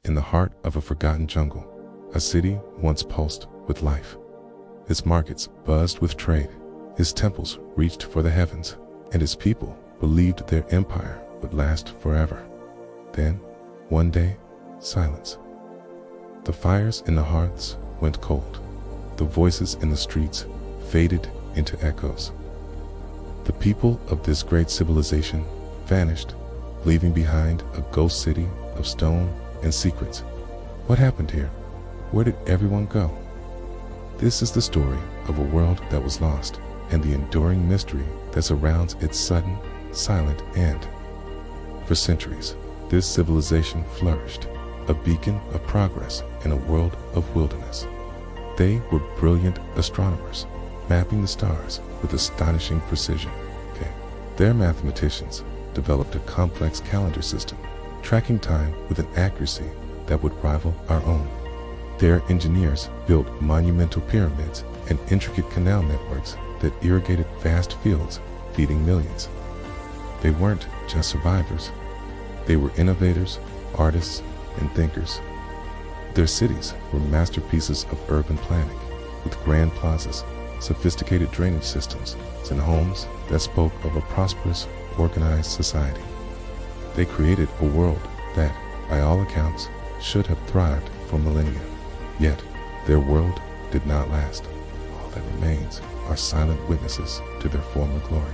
in the heart of a forgotten jungle, a city once pulsed with life. Its markets buzzed with trade, its temples reached for the heavens, and its people believed their empire would last forever. Then, one day, silence. The fires in the hearths went cold. The voices in the streets faded into echoes. The people of this great civilization vanished, leaving behind a ghost city of stone and secrets. What happened here? Where did everyone go? This is the story of a world that was lost and the enduring mystery that surrounds its sudden, silent end. For centuries, this civilization flourished, a beacon of progress in a world of wilderness. They were brilliant astronomers, mapping the stars with astonishing precision. Their mathematicians developed a complex calendar system, tracking time with an accuracy that would rival our own. Their engineers built monumental pyramids and intricate canal networks that irrigated vast fields, feeding millions. They weren't just survivors. They were innovators, artists, and thinkers. Their cities were masterpieces of urban planning, with grand plazas, sophisticated drainage systems, and homes that spoke of a prosperous, organized society. They created a world that, by all accounts, should have thrived for millennia. Yet, their world did not last. All that remains are silent witnesses to their former glory.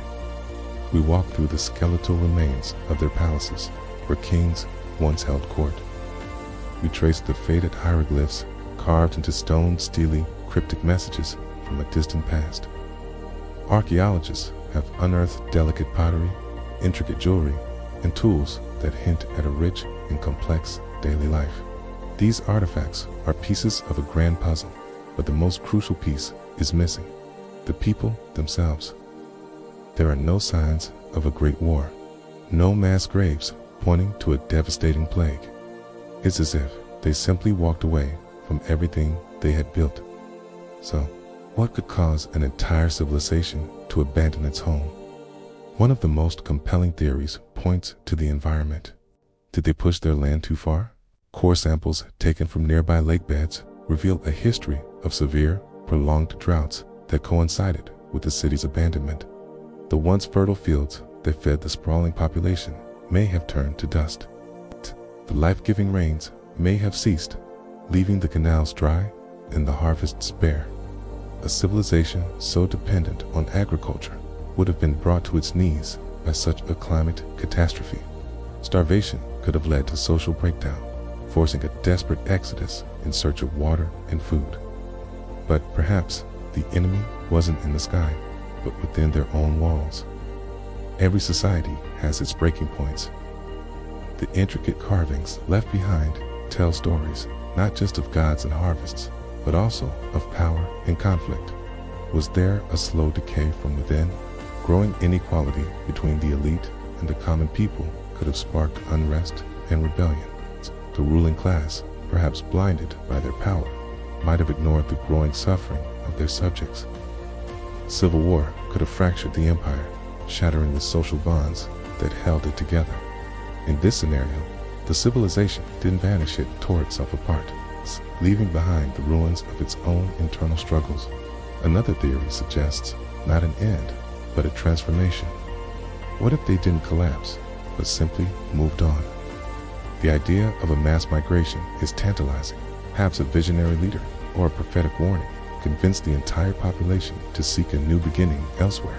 We walk through the skeletal remains of their palaces, where kings once held court. We trace the faded hieroglyphs carved into stone, steely, cryptic messages from a distant past. Archaeologists have unearthed delicate pottery, intricate jewelry, and tools that hint at a rich and complex daily life. These artifacts are pieces of a grand puzzle, but the most crucial piece is missing: the people themselves. There are no signs of a great war, no mass graves pointing to a devastating plague. It's as if they simply walked away from everything they had built. So, what could cause an entire civilization to abandon its home? One of the most compelling theories points to the environment. Did they push their land too far? Core samples taken from nearby lake beds reveal a history of severe, prolonged droughts that coincided with the city's abandonment. The once fertile fields that fed the sprawling population may have turned to dust. The life-giving rains may have ceased, leaving the canals dry and the harvests bare. A civilization so dependent on agriculture would have been brought to its knees by such a climate catastrophe. Starvation could have led to social breakdown, forcing a desperate exodus in search of water and food. But perhaps the enemy wasn't in the sky, but within their own walls. Every society has its breaking points. The intricate carvings left behind tell stories not just of gods and harvests, but also of power and conflict. Was there a slow decay from within? Growing inequality between the elite and the common people could have sparked unrest and rebellion. The ruling class, perhaps blinded by their power, might have ignored the growing suffering of their subjects. Civil war could have fractured the empire, shattering the social bonds that held it together. In this scenario, the civilization didn't vanish, it tore itself apart, leaving behind the ruins of its own internal struggles. Another theory suggests not an end, but a transformation. What if they didn't collapse, but simply moved on? The idea of a mass migration is tantalizing. Perhaps a visionary leader or a prophetic warning convinced the entire population to seek a new beginning elsewhere.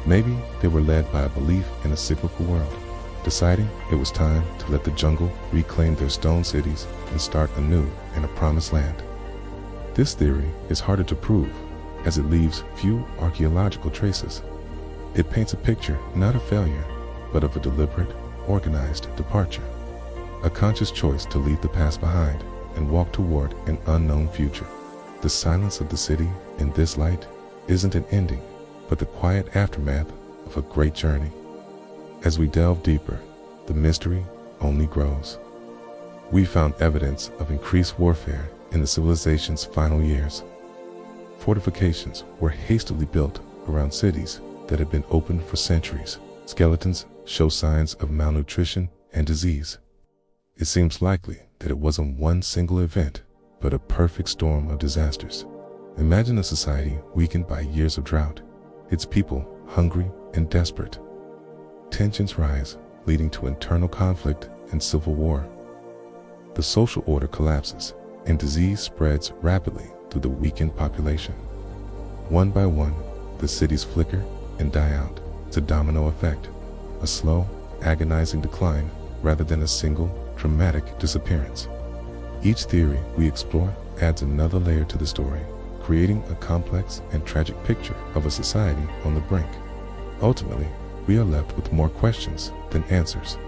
Maybe they were led by a belief in a cyclical world, deciding it was time to let the jungle reclaim their stone cities and start anew in a promised land. This theory is harder to prove, as it leaves few archaeological traces. It paints a picture not of failure, but of a deliberate, organized departure. A conscious choice to leave the past behind and walk toward an unknown future. The silence of the city in this light isn't an ending, but the quiet aftermath of a great journey. As we delve deeper, the mystery only grows. We found evidence of increased warfare in the civilization's final years. Fortifications were hastily built around cities that had been open for centuries. Skeletons show signs of malnutrition and disease. It seems likely that it wasn't one single event, but a perfect storm of disasters. Imagine a society weakened by years of drought, its people hungry and desperate. Tensions rise, leading to internal conflict and civil war. The social order collapses, and disease spreads rapidly through the weakened population. One by one, the cities flicker and die out. It's a domino effect, a slow, agonizing decline rather than a single, dramatic disappearance. Each theory we explore adds another layer to the story, creating a complex and tragic picture of a society on the brink. Ultimately, we are left with more questions than answers.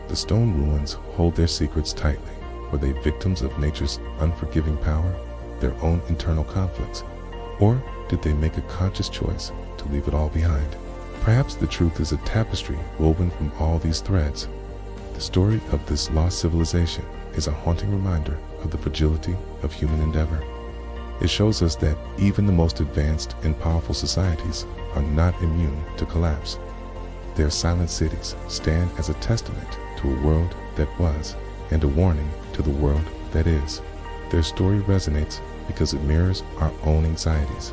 The stone ruins hold their secrets tightly. Were they victims of nature's unforgiving power, their own internal conflicts, or did they make a conscious choice to leave it all behind? Perhaps the truth is a tapestry woven from all these threads. The story of this lost civilization is a haunting reminder of the fragility of human endeavor. It shows us that even the most advanced and powerful societies are not immune to collapse. Their silent cities stand as a testament to a world that was, and a warning to the world that is. Their story resonates because it mirrors our own anxieties.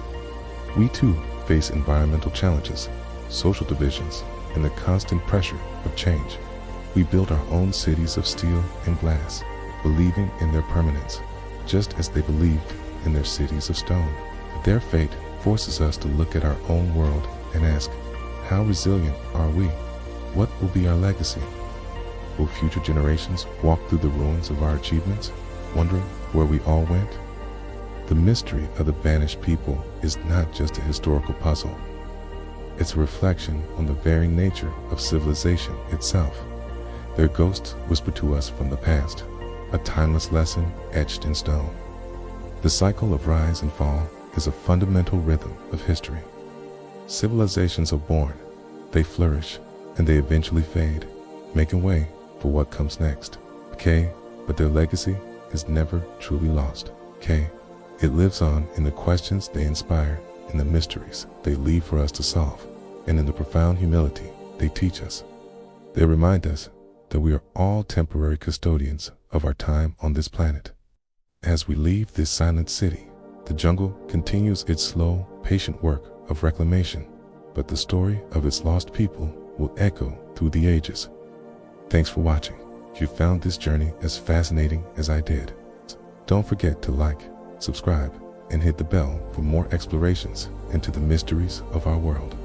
We too face environmental challenges, social divisions, and the constant pressure of change. We build our own cities of steel and glass, believing in their permanence, just as they believed in their cities of stone. Their fate forces us to look at our own world and ask, how resilient are we? What will be our legacy? Will future generations walk through the ruins of our achievements, wondering where we all went? The mystery of the banished people is not just a historical puzzle. It's a reflection on the very nature of civilization itself. Their ghosts whisper to us from the past, a timeless lesson etched in stone. The cycle of rise and fall is a fundamental rhythm of history. Civilizations are born, they flourish, and they eventually fade, making way for what comes next. But their legacy is never truly lost. It lives on in the questions they inspire, in the mysteries they leave for us to solve, and in the profound humility they teach us. They remind us that we are all temporary custodians of our time on this planet. As we leave this silent city, the jungle continues its slow, patient work of reclamation, but the story of its lost people will echo through the ages. Thanks for watching. If you found this journey as fascinating as I did, don't forget to like, subscribe, and hit the bell for more explorations into the mysteries of our world.